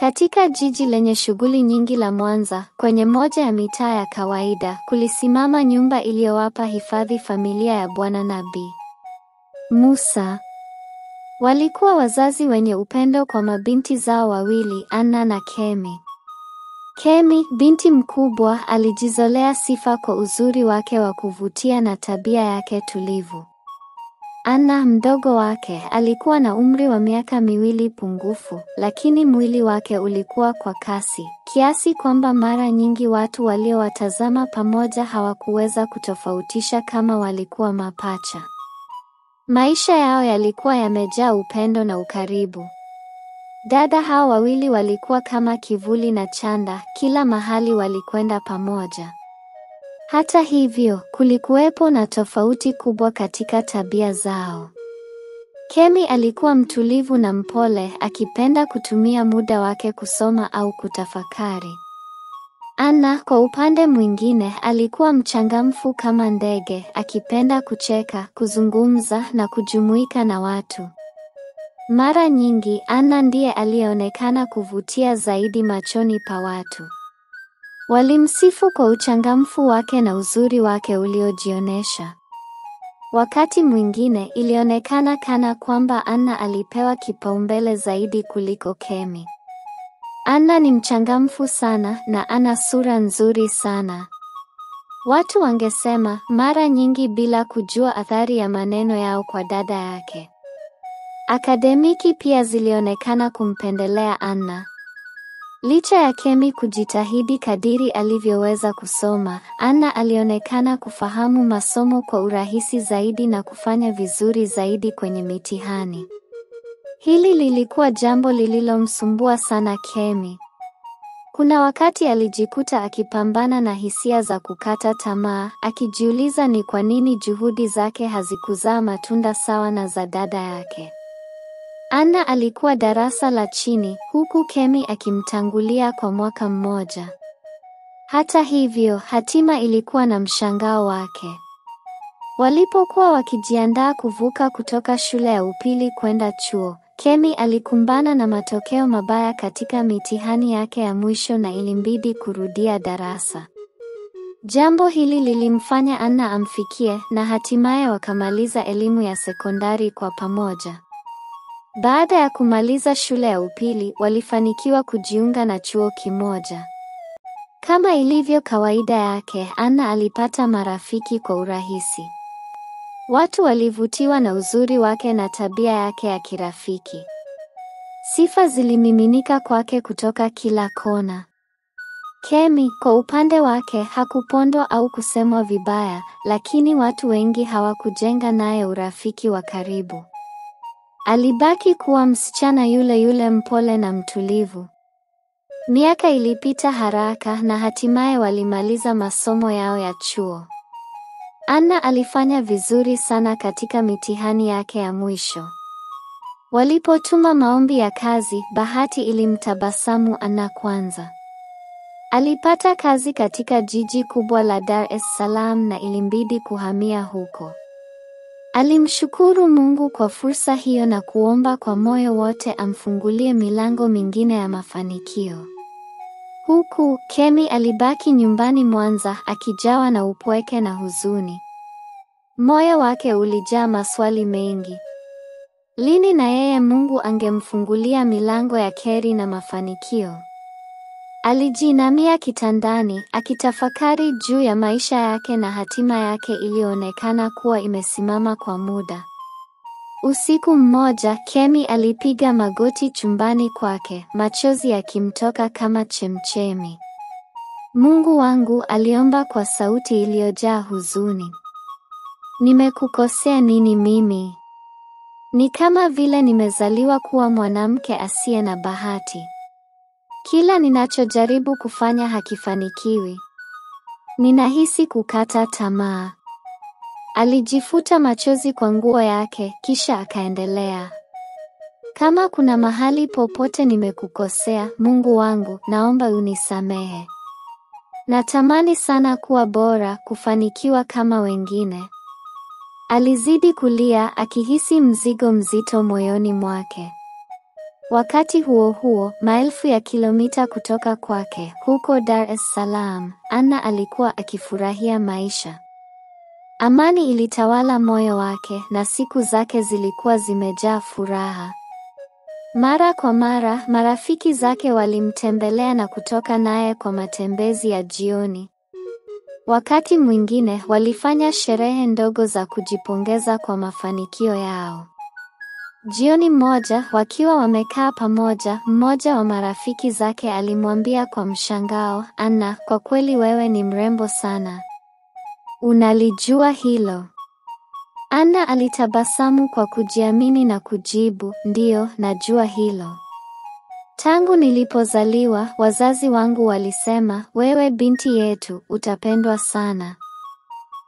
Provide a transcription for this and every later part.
Katika jiji lenye shughuli nyingi la Mwanza, kwenye moja ya mitaa ya kawaida, kulisimama nyumba iliyowapa hifadhi familia ya Bwana na Bi Musa. Walikuwa wazazi wenye upendo kwa mabinti zao wawili, Anna na Kemi. Kemi, binti mkubwa, alijizolea sifa kwa uzuri wake wa kuvutia na tabia yake tulivu. Anna, mdogo wake, alikuwa na umri wa miaka miwili pungufu, lakini mwili wake ulikuwa kwa kasi, kiasi kwamba mara nyingi watu waliowatazama pamoja hawakuweza kutofautisha kama walikuwa mapacha. Maisha yao yalikuwa yamejaa upendo na ukaribu. Dada hao wawili walikuwa kama kivuli na chanda, kila mahali walikwenda pamoja. Hata hivyo, kulikuwepo na tofauti kubwa katika tabia zao. Kemi alikuwa mtulivu na mpole, akipenda kutumia muda wake kusoma au kutafakari. Anna, kwa upande mwingine, alikuwa mchangamfu kama ndege, akipenda kucheka, kuzungumza na kujumuika na watu. Mara nyingi, Anna ndiye aliyeonekana kuvutia zaidi machoni pa watu. Walimsifu kwa uchangamfu wake na uzuri wake uliojionesha. Wakati mwingine ilionekana kana kwamba Anna alipewa kipaumbele zaidi kuliko Kemi. Anna ni mchangamfu sana na ana sura nzuri sana. Watu wangesema mara nyingi bila kujua athari ya maneno yao kwa dada yake. Akademiki pia zilionekana kumpendelea Anna. Licha ya Kemi kujitahidi kadiri alivyoweza kusoma, Anna alionekana kufahamu masomo kwa urahisi zaidi na kufanya vizuri zaidi kwenye mitihani. Hili lilikuwa jambo lililomsumbua sana Kemi. Kuna wakati alijikuta akipambana na hisia za kukata tamaa, akijiuliza ni kwa nini juhudi zake hazikuzaa matunda sawa na za dada yake. Anna alikuwa darasa la chini, huku Kemi akimtangulia kwa mwaka mmoja. Hata hivyo, hatima ilikuwa na mshangao wake. Walipokuwa wakijiandaa kuvuka kutoka shule ya upili kwenda chuo, Kemi alikumbana na matokeo mabaya katika mitihani yake ya mwisho na ilimbidi kurudia darasa. Jambo hili lilimfanya Anna amfikie na hatimaye wakamaliza elimu ya sekondari kwa pamoja. Baada ya kumaliza shule ya upili, walifanikiwa kujiunga na chuo kimoja. Kama ilivyo kawaida yake, Anna alipata marafiki kwa urahisi. Watu walivutiwa na uzuri wake na tabia yake ya kirafiki. Sifa zilimiminika kwake kutoka kila kona. Kemi, kwa upande wake, hakupondwa au kusemwa vibaya, lakini watu wengi hawakujenga naye urafiki wa karibu. Alibaki kuwa msichana yule yule mpole na mtulivu. Miaka ilipita haraka na hatimaye walimaliza masomo yao ya chuo. Anna alifanya vizuri sana katika mitihani yake ya mwisho. Walipotuma maombi ya kazi, bahati ilimtabasamu Anna kwanza. Alipata kazi katika jiji kubwa la Dar es Salaam na ilimbidi kuhamia huko. Alimshukuru Mungu kwa fursa hiyo na kuomba kwa moyo wote amfungulie milango mingine ya mafanikio. Huku, Kemi alibaki nyumbani Mwanza akijawa na upweke na huzuni. Moyo wake ulijaa maswali mengi. Lini na yeye Mungu angemfungulia milango ya kheri na mafanikio? Alijiinamia kitandani, akitafakari juu ya maisha yake na hatima yake iliyoonekana kuwa imesimama kwa muda. Usiku mmoja, Kemi alipiga magoti chumbani kwake, machozi yakimtoka kama chemchemi. Mungu wangu, aliomba kwa sauti iliyojaa huzuni. Nimekukosea nini mimi? Ni kama vile nimezaliwa kuwa mwanamke asiye na bahati. Kila ninachojaribu kufanya hakifanikiwi. Ninahisi kukata tamaa. Alijifuta machozi kwa nguo yake, kisha akaendelea. Kama kuna mahali popote nimekukosea, Mungu wangu, naomba unisamehe. Natamani sana kuwa bora, kufanikiwa kama wengine. Alizidi kulia, akihisi mzigo mzito moyoni mwake. Wakati huo huo, maelfu ya kilomita kutoka kwake, huko Dar es Salaam, Anna alikuwa akifurahia maisha. Amani ilitawala moyo wake na siku zake zilikuwa zimejaa furaha. Mara kwa mara, marafiki zake walimtembelea na kutoka naye kwa matembezi ya jioni. Wakati mwingine, walifanya sherehe ndogo za kujipongeza kwa mafanikio yao. Jioni moja, wakiwa wamekaa pamoja, mmoja wa marafiki zake alimwambia kwa mshangao, "Anna, kwa kweli wewe ni mrembo sana. Unalijua hilo?" Anna alitabasamu kwa kujiamini na kujibu, "Ndiyo, najua hilo. Tangu nilipozaliwa, wazazi wangu walisema, wewe binti yetu, utapendwa sana.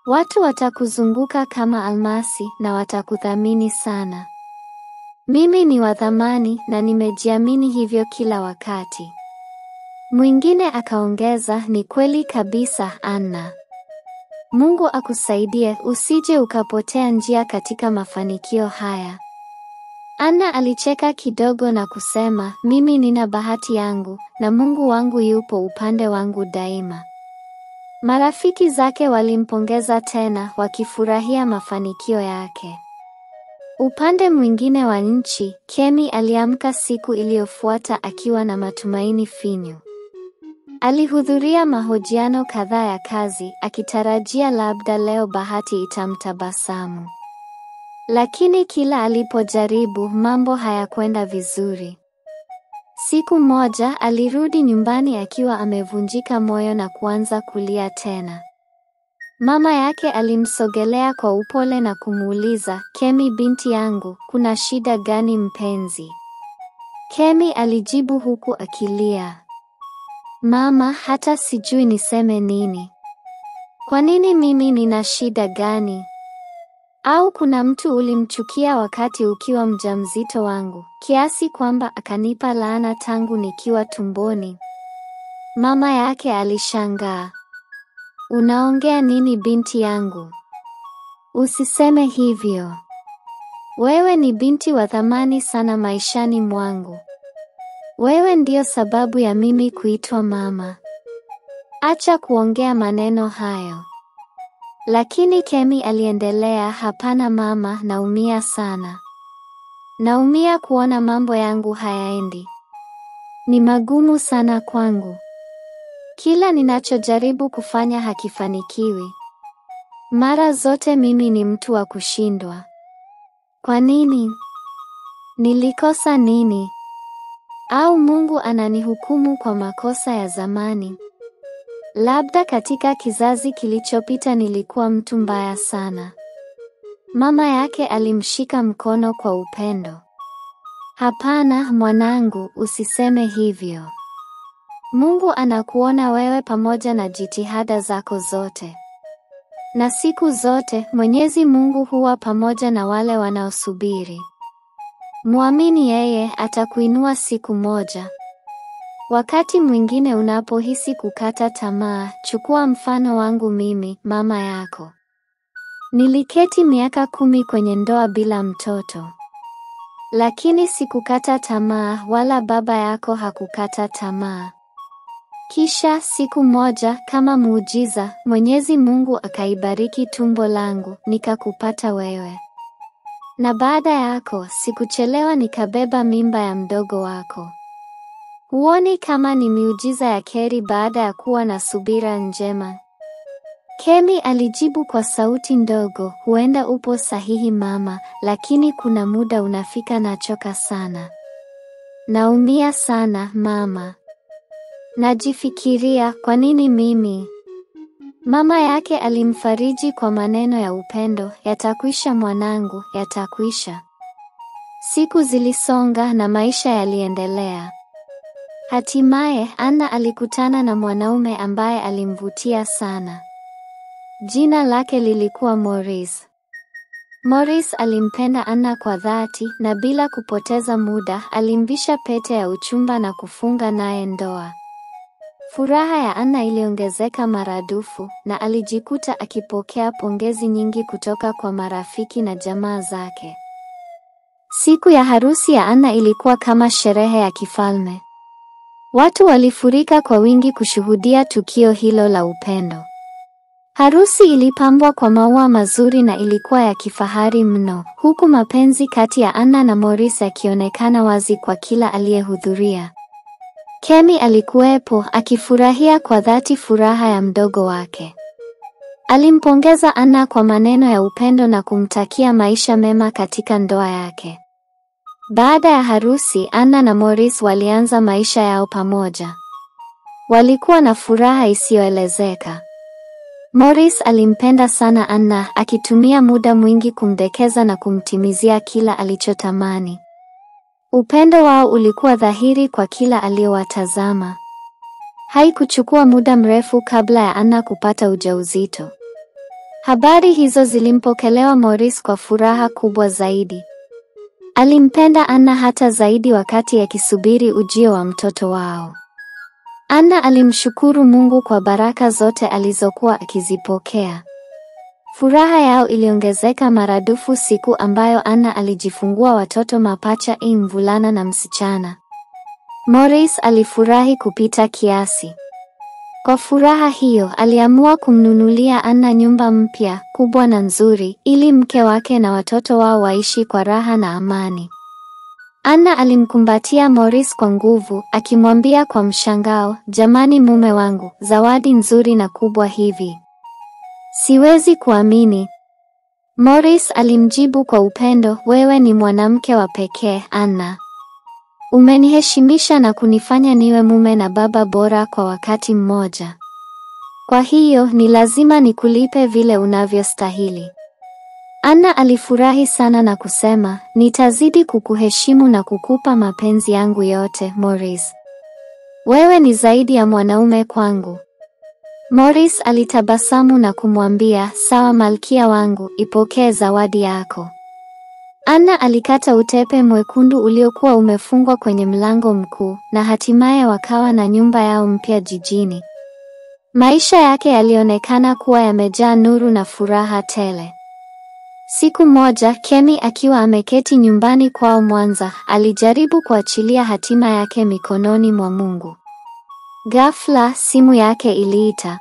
Watu watakuzunguka kama almasi na watakuthamini sana. Mimi ni wa thamani na nimejiamini hivyo kila wakati." Mwingine akaongeza, "Ni kweli kabisa, Anna. Mungu akusaidie usije ukapotea njia katika mafanikio haya." Anna alicheka kidogo na kusema, "Mimi nina bahati yangu na Mungu wangu yupo upande wangu daima." Marafiki zake walimpongeza tena, wakifurahia mafanikio yake. Upande mwingine wa nchi, Kemi aliamka siku iliyofuata akiwa na matumaini finyu. Alihudhuria mahojiano kadhaa ya kazi, akitarajia labda leo bahati itamtabasamu. Lakini kila alipojaribu, mambo hayakwenda vizuri. Siku moja, alirudi nyumbani akiwa amevunjika moyo na kuanza kulia tena. Mama yake alimsogelea kwa upole na kumuuliza, "Kemi binti yangu, kuna shida gani mpenzi?" Kemi alijibu huku akilia, "Mama, hata sijui niseme nini. Kwa nini mimi nina shida gani? Au kuna mtu ulimchukia wakati ukiwa mjamzito wangu, kiasi kwamba akanipa laana tangu nikiwa tumboni?" Mama yake alishangaa. "Unaongea nini binti yangu? Usiseme hivyo. Wewe ni binti wa thamani sana maishani mwangu. Wewe ndio sababu ya mimi kuitwa mama. Acha kuongea maneno hayo." Lakini Kemi aliendelea, "Hapana mama, naumia sana. Naumia kuona mambo yangu hayaendi. Ni magumu sana kwangu. Kila ninachojaribu kufanya hakifanikiwi. Mara zote mimi ni mtu wa kushindwa. Kwa nini? Nilikosa nini? Au Mungu ananihukumu kwa makosa ya zamani? Labda katika kizazi kilichopita nilikuwa mtu mbaya sana." Mama yake alimshika mkono kwa upendo. "Hapana mwanangu, usiseme hivyo. Mungu anakuona wewe pamoja na jitihada zako zote. Na siku zote Mwenyezi Mungu huwa pamoja na wale wanaosubiri. Muamini yeye, atakuinua siku moja." Wakati mwingine unapohisi kukata tamaa, chukua mfano wangu mimi, mama yako. Niliketi miaka 10 kwenye ndoa bila mtoto. Lakini sikukata tamaa, wala baba yako hakukata tamaa. Kisha siku moja, kama muujiza, Mwenyezi Mungu akaibariki tumbo langu, nikakupata wewe. Na baada yako, sikuchelewa nikabeba mimba ya mdogo wako. Huoni kama ni miujiza ya kheri baada ya kuwa na subira njema? Kemi alijibu kwa sauti ndogo, "Huenda upo sahihi mama, lakini kuna muda unafika nachoka sana. Naumia sana mama. Najifikiria, kwa nini mimi?" Mama yake alimfariji kwa maneno ya upendo, "Yatakwisha mwanangu, yatakwisha." Siku zilisonga na maisha yaliendelea. Hatimaye, Anna alikutana na mwanaume ambaye alimvutia sana. Jina lake lilikuwa Morris. Morris alimpenda Anna kwa dhati na bila kupoteza muda, alimvisha pete ya uchumba na kufunga naye ndoa. Furaha ya Anna iliongezeka maradufu na alijikuta akipokea pongezi nyingi kutoka kwa marafiki na jamaa zake. Siku ya harusi ya Anna ilikuwa kama sherehe ya kifalme. Watu walifurika kwa wingi kushuhudia tukio hilo la upendo. Harusi ilipambwa kwa maua mazuri na ilikuwa ya kifahari mno, huku mapenzi kati ya Anna na Maurice yakionekana wazi kwa kila aliyehudhuria. Kemi alikuwepo, akifurahia kwa dhati furaha ya mdogo wake. Alimpongeza Anna kwa maneno ya upendo na kumtakia maisha mema katika ndoa yake. Baada ya harusi, Anna na Maurice walianza maisha yao pamoja. Walikuwa na furaha isiyoelezeka. Maurice alimpenda sana Anna, akitumia muda mwingi kumdekeza na kumtimizia kila alichotamani. Upendo wao ulikuwa dhahiri kwa kila aliyewatazama. Haikuchukua muda mrefu kabla ya Anna kupata ujauzito. Habari hizo zilimpokelewa Maurice kwa furaha kubwa zaidi. Alimpenda Anna hata zaidi wakati akisubiri ujio wa mtoto wao. Anna alimshukuru Mungu kwa baraka zote alizokuwa akizipokea. Furaha yao iliongezeka maradufu siku ambayo Anna alijifungua watoto mapacha, mvulana na msichana. Maurice alifurahi kupita kiasi. Kwa furaha hiyo, aliamua kumnunulia Anna nyumba mpya, kubwa na nzuri, ili mke wake na watoto wao waishi kwa raha na amani. Anna alimkumbatia Maurice kwa nguvu, akimwambia kwa mshangao, "Jamani mume wangu, zawadi nzuri na kubwa hivi. Siwezi kuamini." Maurice alimjibu kwa upendo, "Wewe ni mwanamke wa pekee, Anna. Umeniheshimisha na kunifanya niwe mume na baba bora kwa wakati mmoja. Kwa hiyo, ni lazima nikulipe vile unavyostahili." Anna alifurahi sana na kusema, "Nitazidi kukuheshimu na kukupa mapenzi yangu yote, Maurice. Wewe ni zaidi ya mwanaume kwangu." Maurice alitabasamu na kumwambia, "Sawa malkia wangu, ipokee zawadi yako." Anna alikata utepe mwekundu uliokuwa umefungwa kwenye mlango mkuu, na hatimaye wakawa na nyumba yao mpya jijini. Maisha yake yalionekana kuwa yamejaa nuru na furaha tele. Siku moja, Kemi akiwa ameketi nyumbani kwao Mwanza, alijaribu kuachilia hatima yake mikononi mwa Mungu. Ghafla, simu yake iliita.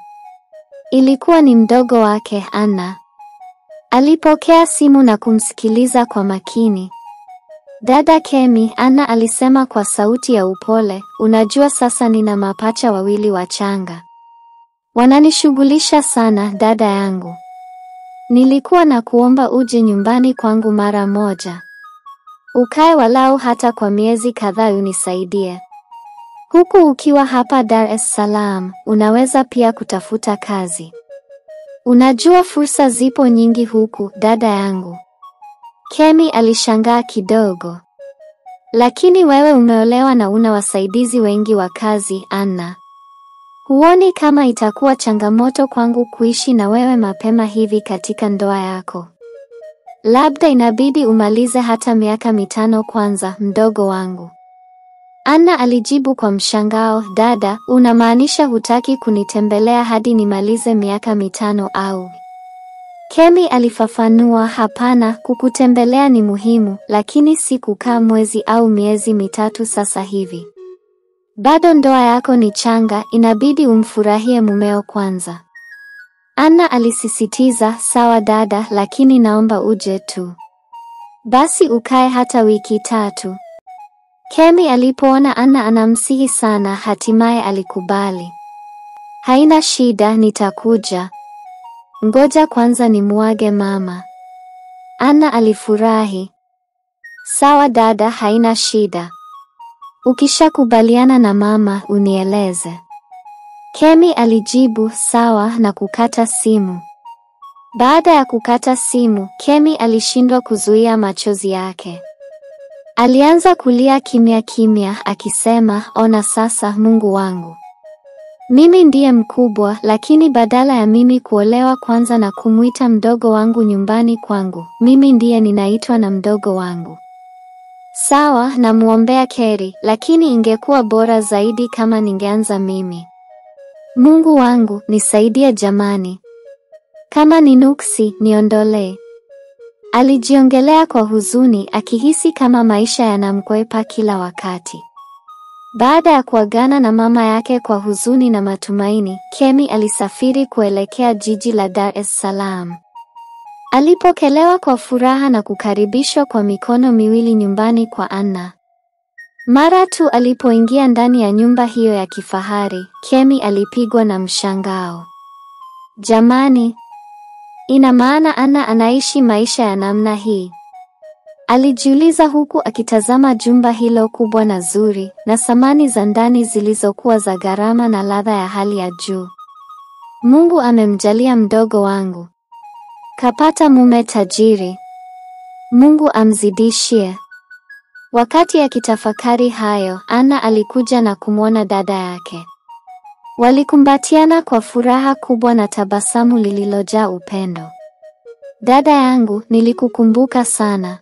Ilikuwa ni mdogo wake, Anna. Alipokea simu na kumsikiliza kwa makini. "Dada Kemi," Anna alisema kwa sauti ya upole, "unajua sasa nina mapacha wawili wachanga. Wananishughulisha sana, dada yangu. Nilikuwa na kuomba uje nyumbani kwangu mara moja. Ukae walau hata kwa miezi kadhaa unisaidie. Huku ukiwa hapa Dar es Salaam, unaweza pia kutafuta kazi. Unajua fursa zipo nyingi huku, dada yangu." Kemi alishangaa kidogo. "Lakini wewe umeolewa na una wasaidizi wengi wa kazi, Anna. Huoni kama itakuwa changamoto kwangu kuishi na wewe mapema hivi katika ndoa yako? Labda inabidi umalize hata miaka 5 kwanza, mdogo wangu." Anna alijibu kwa mshangao, "Dada, unamaanisha hutaki kunitembelea hadi nimalize miaka 5 au?" Kemi alifafanua, "Hapana, kukutembelea ni muhimu, lakini si kukaa mwezi au miezi 3 sasa hivi. Bado ndoa yako ni changa, inabidi umfurahie mumeo kwanza." Anna alisisitiza, "Sawa dada, lakini naomba uje tu. Basi ukae hata wiki 3. Kemi alipoona Anna anamsihi sana, hatimaye alikubali. "Haina shida, nitakuja. Ngoja kwanza nimuage mama." Anna alifurahi. "Sawa dada, haina shida. Ukishakubaliana na mama, unieleze." Kemi alijibu, "Sawa," na kukata simu. Baada ya kukata simu, Kemi alishindwa kuzuia machozi yake. Alianza kulia kimya kimya, akisema, "Ona sasa, Mungu wangu. Mimi ndiye mkubwa, lakini badala ya mimi kuolewa kwanza na kumuita mdogo wangu nyumbani kwangu, mimi ndiye ninaitwa na mdogo wangu. Sawa, namuombea kheri, lakini ingekuwa bora zaidi kama ningeanza mimi. Mungu wangu, nisaidie jamani. Kama ni nuksi, niondolee." Alijiongelea kwa huzuni, akihisi kama maisha yanamkwepa kila wakati. Baada ya kuagana na mama yake kwa huzuni na matumaini, Kemi alisafiri kuelekea jiji la Dar es Salaam. Alipokelewa kwa furaha na kukaribishwa kwa mikono miwili nyumbani kwa Anna. Mara tu alipoingia ndani ya nyumba hiyo ya kifahari, Kemi alipigwa na mshangao. Jamani, ina maana Anna anaishi maisha ya namna hii? Alijiuliza huku akitazama jumba hilo kubwa na zuri, na samani za ndani zilizokuwa za gharama na ladha ya hali ya juu. Mungu amemjalia mdogo wangu. Kapata mume tajiri. Mungu amzidishie. Wakati akitafakari hayo, Anna alikuja na kumwona dada yake. Walikumbatiana kwa furaha kubwa na tabasamu lililojaa upendo. Dada yangu, nilikukumbuka sana.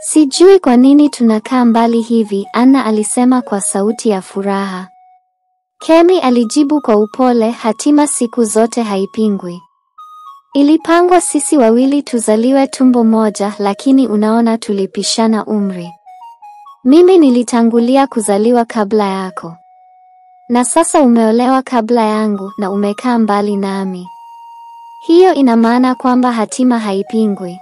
Sijui kwa nini tunakaa mbali hivi, Anna alisema kwa sauti ya furaha. Kemi alijibu kwa upole, hatima siku zote haipingwi. Ilipangwa sisi wawili tuzaliwe tumbo moja, lakini unaona tulipishana umri. Mimi nilitangulia kuzaliwa kabla yako. Na sasa umeolewa kabla yangu na umekaa mbali nami. Hiyo ina maana kwamba hatima haipingwi.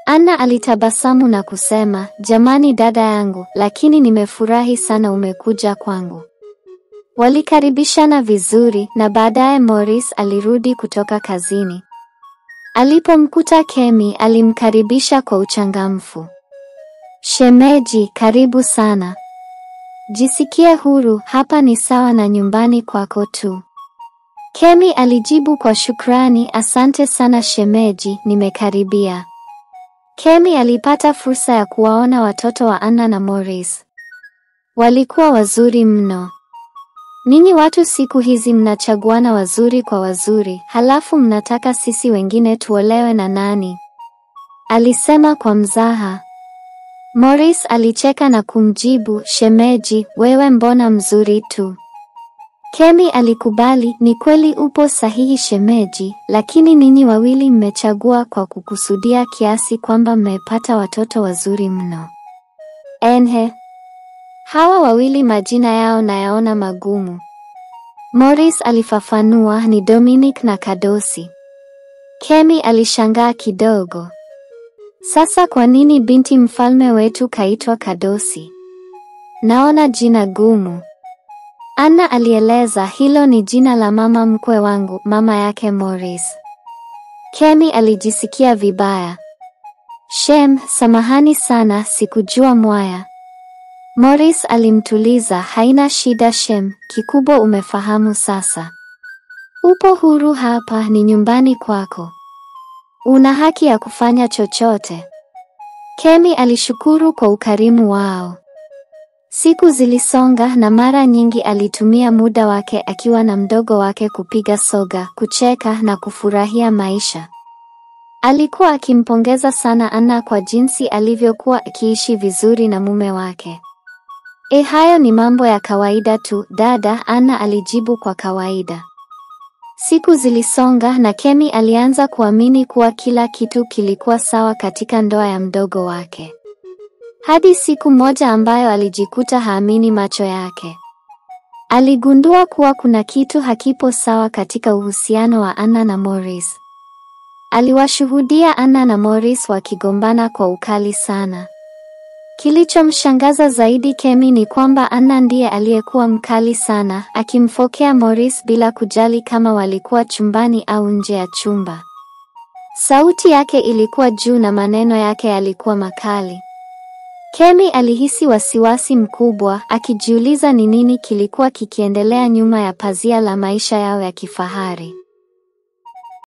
Anna alitabasamu na kusema, jamani dada yangu, lakini nimefurahi sana umekuja kwangu. Walikaribishana vizuri na baadaye Morris alirudi kutoka kazini. Alipomkuta Kemi, alimkaribisha kwa uchangamfu. Shemeji, karibu sana. Jisikie huru, hapa ni sawa na nyumbani kwako tu. Kemi alijibu kwa shukrani, asante sana shemeji, nimekaribia. Kemi alipata fursa ya kuwaona watoto wa Anna na Morris. Walikuwa wazuri mno. Ninyi watu siku hizi mnachaguana wazuri kwa wazuri, halafu mnataka sisi wengine tuolewe na nani? Alisema kwa mzaha. Morris alicheka na kumjibu, shemeji, wewe mbona mzuri tu. Kemi alikubali, ni kweli upo sahihi shemeji, lakini ninyi wawili mmechagua kwa kukusudia kiasi kwamba mmepata watoto wazuri mno. Enhe. Hawa wawili majina yao nayaona magumu. Morris alifafanua, ni Dominic na Kadosi. Kemi alishangaa kidogo. Sasa kwa nini binti mfalme wetu kaitwa Kadosi? Naona jina gumu. Anna alieleza, hilo ni jina la mama mkwe wangu, mama yake Morris. Kemi alijisikia vibaya. Shem, samahani sana, sikujua mwaya. Morris alimtuliza, haina shida Shem, kikubwa umefahamu sasa. Upo huru hapa, ni nyumbani kwako. Una haki ya kufanya chochote. Kemi alishukuru kwa ukarimu wao. Siku zilisonga na mara nyingi alitumia muda wake akiwa na mdogo wake kupiga soga, kucheka na kufurahia maisha. Alikuwa akimpongeza sana Anna kwa jinsi alivyokuwa akiishi vizuri na mume wake. Hayo ni mambo ya kawaida tu, dada, Anna alijibu kwa kawaida. Siku zilisonga na Kemi alianza kuamini kuwa kila kitu kilikuwa sawa katika ndoa ya mdogo wake. Hadi siku moja ambayo alijikuta haamini macho yake. Aligundua kuwa kuna kitu hakipo sawa katika uhusiano wa Anna na Morris. Aliwashuhudia Anna na Morris wakigombana kwa ukali sana. Kilichomshangaza zaidi Kemi ni kwamba Anna ndiye aliyekuwa mkali sana, akimfokea Morris bila kujali kama walikuwa chumbani au nje ya chumba. Sauti yake ilikuwa juu na maneno yake yalikuwa makali. Kemi alihisi wasiwasi mkubwa, akijiuliza ni nini kilikuwa kikiendelea nyuma ya pazia la maisha yao ya kifahari.